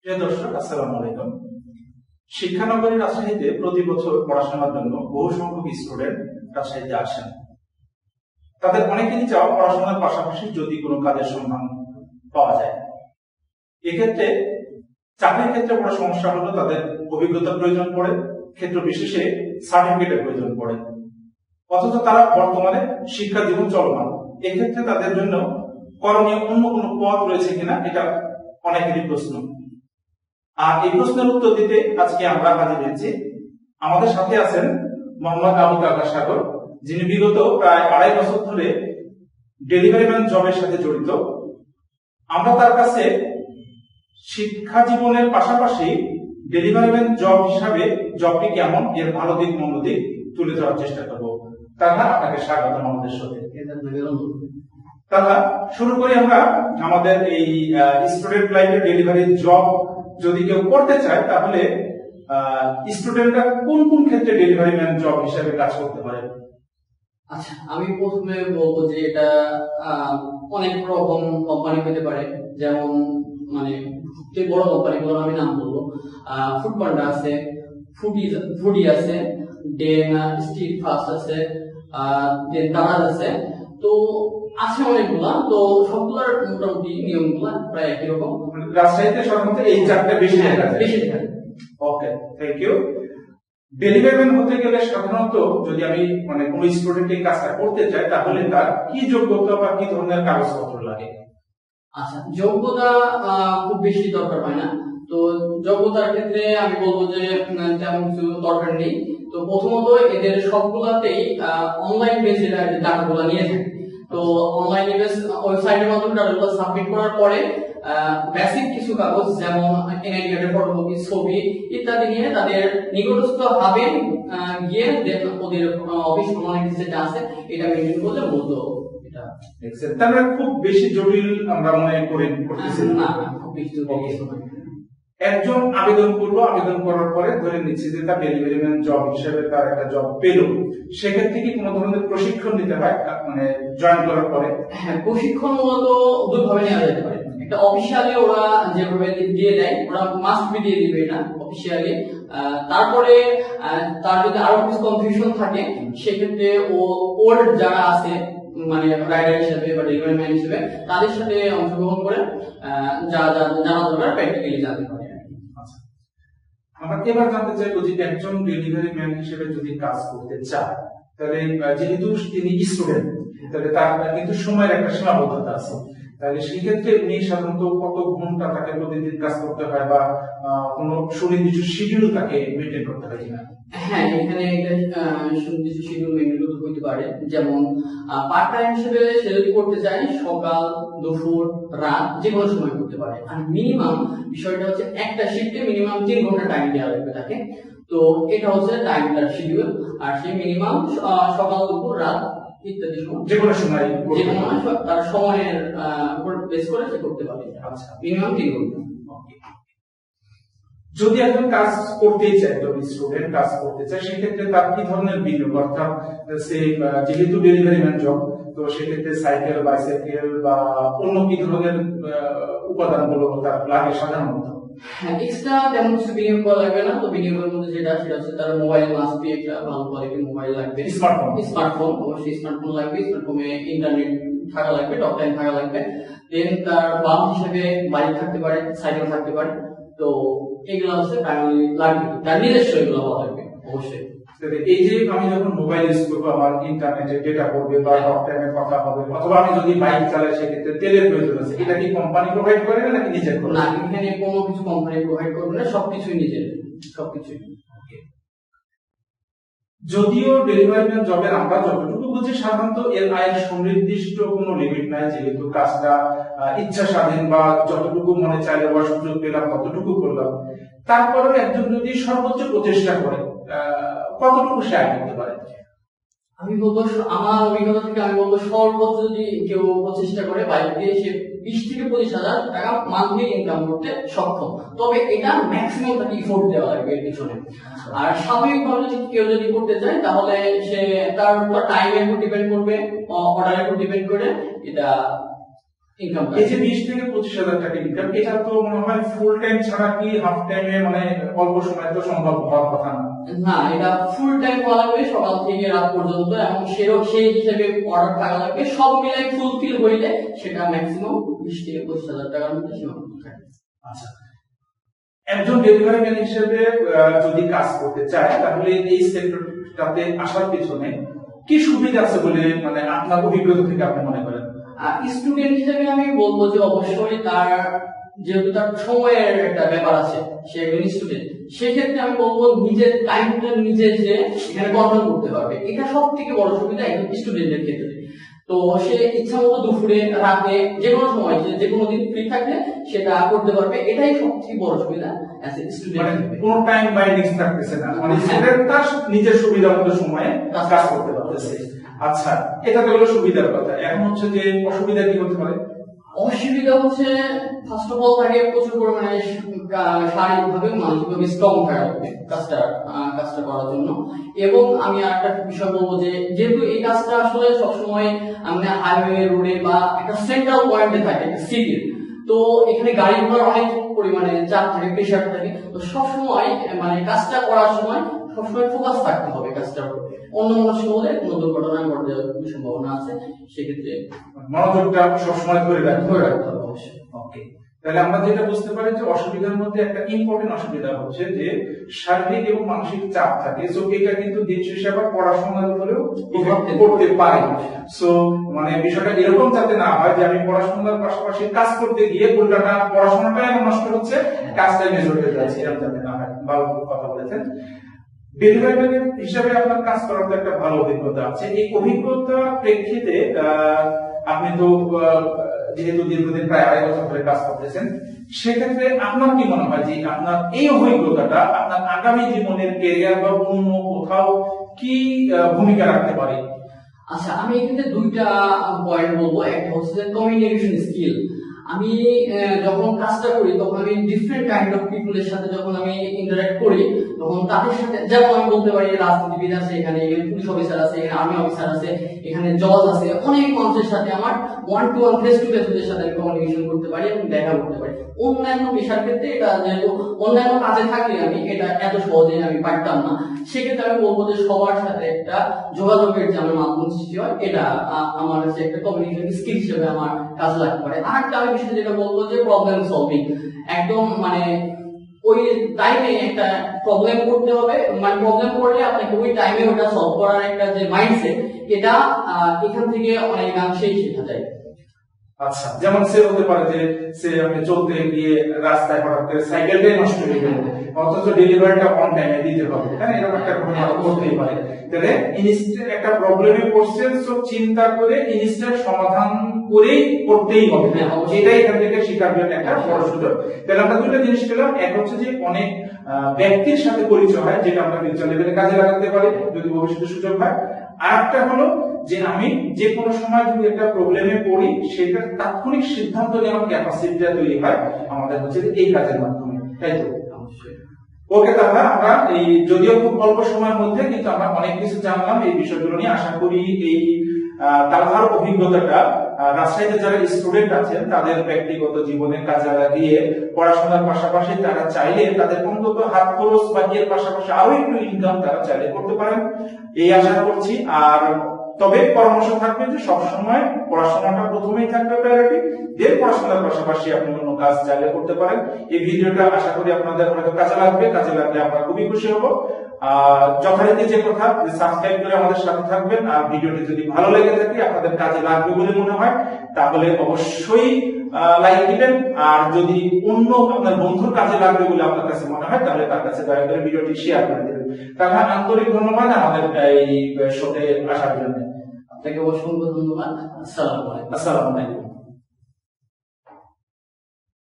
প্রিয় দর্শক, আসসালামু আলাইকুম। শিক্ষানগরী রাজশাহীতে প্রতি বছর পড়াশোনার জন্য বহু সংখ্যক স্টুডেন্ট রাজশাহীতে আসেন। তাদের অনেকেরই চাওয়া পড়াশোনার পাশাপাশি যদি কোনো কাজের সন্ধান পাওয়া যায়। এক্ষেত্রে চাকরির ক্ষেত্রে বড় সমস্যা হলো তাদের অভিজ্ঞতার প্রয়োজন পড়ে, ক্ষেত্র বিশেষে সার্টিফিকেটের প্রয়োজন পড়ে, অথচ তারা বর্তমানে শিক্ষা জীবন চলমান। এক্ষেত্রে তাদের জন্য করণীয় অন্য কোনো পথ রয়েছে কিনা, এটা অনেকেরই প্রশ্ন। আর এই প্রশ্নের উত্তর দিতে আজকে আমরা হাজির হয়েছি। আমাদের সাথে আছেন মোহাম্মদ আবু তালহা সাগর, যিনি বিগত প্রায় 2.5 বছর ধরে ডেলিভারি ম্যান জবের সাথে জড়িত। আমরা তার কাছে শিক্ষা জীবনের পাশাপাশি ডেলিভারি ম্যান জব হিসাবে জবটি কেমন, এর ভালো দিক মন্দ দিক তুলে ধরার চেষ্টা করব। তাহলে আপনাকে স্বাগত আমাদের সাথে। তাহলে শুরু করি আমরা আমাদের এই স্টুডেন্ট লাইফে ডেলিভারি জব যদি কেউ করতে চায়, তাহলে স্টুডেন্টরা কোন কোন ক্ষেত্রে ডেলিভারি ম্যান জব হিসেবে কাজ করতে পারে? আচ্ছা, আমি প্রথমে বলবো যে এটা অনেক রকম কোম্পানি হতে পারে। যেমন মানে সবচেয়ে বড় কোম্পানিগুলোর আমি নাম বলবো, ফুড পান্ডা আছে, ফুডি আছে, দেন স্ট্রিট ফাস্ট আছে, দেন দারাজ আছে। তো আছে অনেকগুলা। তো সবগুলার মোটামুটি নিয়মগুলা প্রায় একই রকম। রাজশাহীতে সাধারণত এই চারটা বেশি দেখা যায়। ওকে, থ্যাংক ইউ। ডেলিভারি ম্যান হতে গেলে সাধারণত যদি আমি কোন স্টুডেন্ট এই কাজটা করতে চাই, তাহলে তার কি যোগ্যতা বা কি ধরনের কাগজপত্র লাগে? আচ্ছা, যোগ্যতা খুব বেশি দরকার হয় না। তো যোগ্যতার ক্ষেত্রে আমি বলবো যে তেমন কিছু দরকার নেই। তো প্রথমত এদের সবগুলাতেই অনলাইন বেসে ডাটাগুলো নিয়ে থাকে। তো অনলাইন ওয়েবসাইটের মাধ্যমে ডাটাগুলো সাবমিট করার পরে বেসিক কিছু কাগজ যেমন এনআইডি কার্ডের ফটোকপি, ছবি ইত্যাদি নিয়ে তাদের নিকটস্থ হাবে গিয়ে ওদের অফিস ফর্মালিটিস যেটা আছে এটা মেনটেন করলে মূলত এটা তাহলে খুব বেশি জটিল আমরা মনে করতেছি না, খুব বেশি জটিল। একজন আবেদন করলো, আবেদন করার পরে ধরে নিচ্ছে যে তার ডেলিভারি ম্যান জব হিসেবে তার একটা জব পেলো, সেক্ষেত্রে কি কোনো ধরনের প্রশিক্ষণ নিতে হয় জয়েন করার পরে? হ্যাঁ, প্রশিক্ষণ মূলত দুইভাবে নেওয়া যেতে পারে। একটা অফিসিয়ালি ওরা যেভাবে দিয়ে দেয়, ওরা মাস্ট বি দিয়ে দিবে না অফিসিয়ালি। তারপরে তার যদি আরো কিছু কনফিউশন থাকে, সেক্ষেত্রে ওর যারা আছে মানে রাইডার হিসেবে বা ডেলিভারি ম্যান হিসেবে তাদের সাথে অংশগ্রহণ করে যা জানা দরকার প্র্যাকটিক্যালি জানতে পারে। আমরা এবার জানতে চাইবো যে একজন ডেলিভারি ম্যান হিসেবে যদি কাজ করতে চায়, তাহলে যেহেতু তিনি স্টুডেন্ট, তাহলে তার কিন্তু সময়ের একটা সীমাবদ্ধতা আছে। তাহলে সেই ক্ষেত্রে উনি সাধারণত কত ঘন্টা তাকে প্রতিদিন কাজ করতে হয় বা কোনো সুনির্দিষ্ট শিডিউল তাকে মেনটেন করতে হয় কিনা? হ্যাঁ, এখানে একটা সুনির্দিষ্ট শিডিউল মেনটেন করতে হতে পারে। যেমন পার্ট টাইম হিসেবে সে যদি করতে চায়, সকাল, দুপুর, রাত যে কোনো সময় করতে পারে। আর মিনিমাম বিষয়টা হচ্ছে একটা শিফটে মিনিমাম 3 ঘন্টা টাইম দেওয়া লাগবে তাকে। তো এটা হচ্ছে টাইমটার শিডিউল। আর সেই মিনিমাম সকাল, দুপুর, রাত ইত্যাদি সময় যে কোনো সময় তার সময়ের উপর বেস করে সে করতে পারে। আচ্ছা, মিনিমাম 3 ঘন্টা। যদি একজন কাজ করতেই চায়, স্টুডেন্ট কাজ করতে চায়, সেক্ষেত্রে তার কি ধরনের বিনিয়োগ, অর্থাৎ সে যেহেতু ডেলিভারি ম্যান জব, তো সেক্ষেত্রে সাইকেল, বাইসাইকেল বা অন্য কি ধরনের উপাদানগুলো তার লাগে সাধারণত? হ্যাঁ, এক্সট্রা তেমন কিছু বিনিয়োগ করা লাগবে না। তো বিনিয়োগের মধ্যে সেটা হচ্ছে তার মোবাইল মাস্ট বি, একটা ভালো কোয়ালিটির মোবাইল লাগবে। স্মার্টফোন অবশ্যই স্মার্টফোন লাগবে। স্মার্টফোনে ইন্টারনেট থাকা লাগবে, টক টাইম থাকা লাগবে। দেন তার বাম হিসেবে বাইক থাকতে পারে, সাইকেল থাকতে পারে। তো এগুলো হচ্ছে প্রাইমারি লাগবে, তার নিজস্ব এগুলো হওয়া লাগবে অবশ্যই। এই যে আমি যখন মোবাইল ইউজ করবো, আমার ইন্টারনেটে ডেটা পড়বে বা টক টাইমে কথা হবে, অথবা আমি যদি বাইক চালাই সেক্ষেত্রে তেলের প্রয়োজন আছে, এটা কি কোম্পানি প্রোভাইড করে নাকি নিজের? না, এখানে কোনো কিছু কোম্পানি প্রোভাইড করবে না, সবকিছুই নিজের, সবকিছুই। যদিও ডেলিভারি ম্যান জবের আমরা যতটুকু বুঝি, সাধারণত এর আয়ের সুনির্দিষ্ট কোনো লিমিট নাই, যেহেতু কাজটা ইচ্ছা স্বাধীন বা যতটুকু মনে চাইলে বা সুযোগ পেলাম ততটুকু করলাম। তারপরেও একজন যদি সর্বোচ্চ প্রচেষ্টা করে, কতটুকু সে আয় করতে পারে? আমি বলবো, আমার অভিজ্ঞতা থেকে আমি বলবো, সর্বোচ্চ যদি কেউ প্রচেষ্টা করে বাইক দিয়ে, সে 20 থেকে 25,000 টাকা মান্থলি ইনকাম করতে সক্ষম। তবে এটা ম্যাক্সিমাম তাকে ইফোর্ট দেওয়া লাগবে এর পিছনে। আর স্বাভাবিকভাবে যদি কেউ করতে চায়, তাহলে সে তার টাইমের উপর ডিপেন্ড করবে, অর্ডারের উপর ডিপেন্ড করে এটা ইনকাম। এই যে 20 থেকে 25,000 টাকা ইনকাম, এটা তো মনে হয় ফুল টাইম ছাড়া কি হাফ টাইমে মানে অল্প সময় তো সম্ভব হওয়ার কথা না। না, এটা ফুল টাইম হওয়া লাগবে, সকাল থেকে রাত পর্যন্ত, এবং সেই হিসেবে অর্ডার থাকা লাগবে। সব মিলাই ফুলফিল হইলে সেটা ম্যাক্সিমাম 20 থেকে 25,000 টাকার মধ্যে সীমাবদ্ধ থাকে। আচ্ছা, একজন ডেলিভারি ম্যান হিসেবে যদি কাজ করতে চায় তাহলে এই সেক্টরটাতে আসার পেছনে কি সুবিধা আছে বলে মানে আপনার অভিজ্ঞতা থেকে আপনি মনে করেন? স্টুডেন্ট হিসেবে আমি বলবো যে অবশ্যই তার যেহেতু তার সময়ের একটা ব্যাপার আছে, সে একজন স্টুডেন্ট, সেক্ষেত্রে আমি বলবো নিজের টাইমটা নিজে যে এখানে কন্ট্রোল করতে পারবে, এটা সব থেকে বড় সুবিধা একজন স্টুডেন্টের ক্ষেত্রে। তো সে ইচ্ছা মতো দুপুরে রাতে যে কোনো সময় যে কোনো দিন ফ্রি থাকলে সেটা করতে পারবে, এটাই সব থেকে বড় সুবিধা অ্যাজ এ স্টুডেন্ট। কোনো টাইম বাইন্ডিং থাকতেছে না, মানে স্টুডেন্ট তার নিজের সুবিধা মতো সময়ে কাজ করতে পারতেছে। আচ্ছা, এটা তো হলো সুবিধার কথা। এখন হচ্ছে যে অসুবিধা কি হতে পারে? অসুবিধা হচ্ছে ফার্স্ট অফ অল তাকে প্রচুর পরিমাণে শারীরিকভাবে মানসিকভাবে স্ট্রং থাকা লাগবে কাজটা করার জন্য। এবং আমি আরেকটা বিষয় বলবো যে যেহেতু এই কাজটা আসলে সবসময় আমরা হাইওয়ে রোডে বা একটা সেন্ট্রাল পয়েন্টে থাকে সিটির, তো এখানে গাড়ি ঘোড়ার অনেক পরিমাণে চাপ থাকে, প্রেশার থাকে। তো সবসময় মানে কাজটা করার সময় সবসময় ফোকাস থাকতে হবে কাজটার উপর। অন্য মনস্ক হলে কোনো দুর্ঘটনা ঘটে যাওয়ার সম্ভাবনা আছে, সেক্ষেত্রে মনোযোগটা সবসময় ধরে রাখতে হবে অবশ্যই। ওকে, তাহলে আমরা যেটা বুঝতে পারি যে অসুবিধার মধ্যে একটা ইম্পর্টেন্ট অসুবিধা হচ্ছে যে শারীরিক এবং মানসিক চাপ থাকে। সো এটা কিন্তু দিন শেষে আবার পড়াশোনার উপরেও করতে পারে। সো মানে বিষয়টা এরকম যাতে না হয় যে আমি পড়াশোনার পাশাপাশি কাজ করতে গিয়ে উল্টাটা পড়াশোনাটা এমন নষ্ট হচ্ছে, কাজটাই মেজর হয়ে যাচ্ছে, এরকম যাতে না হয়। ভালো কথা বলেছেন। ডেলিভারি ম্যান হিসাবে আপনার কাজ করার তো একটা ভালো অভিজ্ঞতা আছে। এই অভিজ্ঞতা প্রেক্ষিতে আপনি তো যেহেতু দীর্ঘদিন প্রায় 2.5 বছর ধরে কাজ করতেছেন, সেক্ষেত্রে আপনার কি মনে হয় যে আপনার এই অভিজ্ঞতাটা আপনার আগামী জীবনের ক্যারিয়ার বা অন্য কোথাও কি ভূমিকা রাখতে পারে? আচ্ছা, আমি এখানে দুইটা পয়েন্ট বলবো। একটা হচ্ছে যে কমিউনিকেশন স্কিল। আমি যখন কাজটা করি তখন আমি ডিফারেন্ট কাইন্ড অফ পিপলের সাথে যখন আমি ইন্টারঅ্যাক্ট করি, তখন তাদের সাথে যেমন আমি বলতে পারি রাজনীতিবিদ আছে, এখানে পুলিশ অফিসার আছে, এখানে আর্মি অফিসার আছে, এখানে জজ আছে, অনেক মানুষের সাথে আমার 1-to-1 ফেস টু ফেস ওদের সাথে আমি কমিউনিকেশন করতে পারি এবং দেখা করতে পারি। অন্যান্য পেশার ক্ষেত্রে এটা যেহেতু অন্যান্য কাজে থাকলে আমি এটা এত সহজে আমি পারতাম না, সেক্ষেত্রে আমি বলবো যে সবার সাথে একটা যোগাযোগের যে আমার মাধ্যম সৃষ্টি হয়, এটা আমার কাছে একটা কমিউনিকেশন স্কিল হিসেবে আমার কাজে লাগতে পারে। আর একটা আমি বিষয় যেটা বলবো যে প্রবলেম সলভিং। একদম মানে ওই টাইমে একটা প্রবলেম করতে হবে, মানে প্রবলেম করলে আপনাকে ওই টাইমে ওটা সলভ করার একটা যে মাইন্ডসেট, এটা এখান থেকে অনেকাংশেই শেখা যায়। আচ্ছা, যেমন সে হতে পারে যে সে আপনি চলতে গিয়ে রাস্তায় হঠাৎ করে সাইকেলটাই নষ্ট হয়ে গেল, অথচ ডেলিভারিটা অন টাইমে দিতে হবে, হ্যাঁ, এরকম একটা ঘটনা ঘটতেই পারে। তাহলে ইনস্ট্যান্ট একটা প্রবলেমে পড়ছেন, সব চিন্তা করে ইনস্ট্যান্ট সমাধান করেই করতেই হবে, এটাই এখান থেকে শেখার জন্য একটা বড় সুযোগ। তাহলে আমরা দুটো জিনিস পেলাম। এক হচ্ছে যে অনেক ব্যক্তির সাথে পরিচয় হয়, যেটা আমরা ফিউচার লেভেলে কাজে লাগাতে পারি যদি ভবিষ্যতে সুযোগ হয়। আর একটা হলো যে আমি যে কোনো সময় যদি একটা প্রবলেমে পড়ি, সেটার তাৎক্ষণিক সিদ্ধান্ত নেওয়ার ক্যাপাসিটিটা তৈরি হয় আমাদের হচ্ছে এই কাজের মাধ্যমে, তাই তো? ওকে, তাহলে আমরা এই যদিও খুব অল্প সময়ের মধ্যে কিন্তু আমরা অনেক কিছু জানলাম এই বিষয়গুলো নিয়ে। আশা করি এই তালহার অভিজ্ঞতাটা রাজশাহীতে যারা স্টুডেন্ট আছেন তাদের ব্যক্তিগত জীবনে কাজে লাগিয়ে পড়াশোনার পাশাপাশি তারা চাইলে তাদের অন্তত হাত খরচ বা এর পাশাপাশি আরো একটু ইনকাম তারা চাইলে করতে পারেন, এই আশা করছি। আর তবে পরামর্শ থাকবে যে সবসময় পড়াশোনাটা প্রথমেই থাকবে প্রায়োরিটি, দিয়ে পড়াশোনার পাশাপাশি আপনি অন্য কাজ চাইলে করতে পারেন। এই ভিডিওটা আশা করি আপনাদের হয়তো কাজে লাগবে, কাজে লাগলে আমরা খুবই খুশি হব। যথারীতি যে কথা, সাবস্ক্রাইব করে আমাদের সাথে থাকবেন। আর ভিডিওটি যদি ভালো লেগে থাকে, আপনাদের কাজে লাগবে বলে মনে হয়, তাহলে অবশ্যই লাইক দিবেন। আর যদি অন্য আপনার বন্ধুর কাজে লাগবে বলে আপনার কাছে মনে হয়, তাহলে তার কাছে দয়া করে ভিডিওটি শেয়ার করে দেবেন। তাহলে আন্তরিক ধন্যবাদ আমাদের এই শোতে আসার জন্য। আপনাকে অসংখ্য ধন্যবাদ। আসসালামু আলাইকুম। আসসালামু আলাইকুম।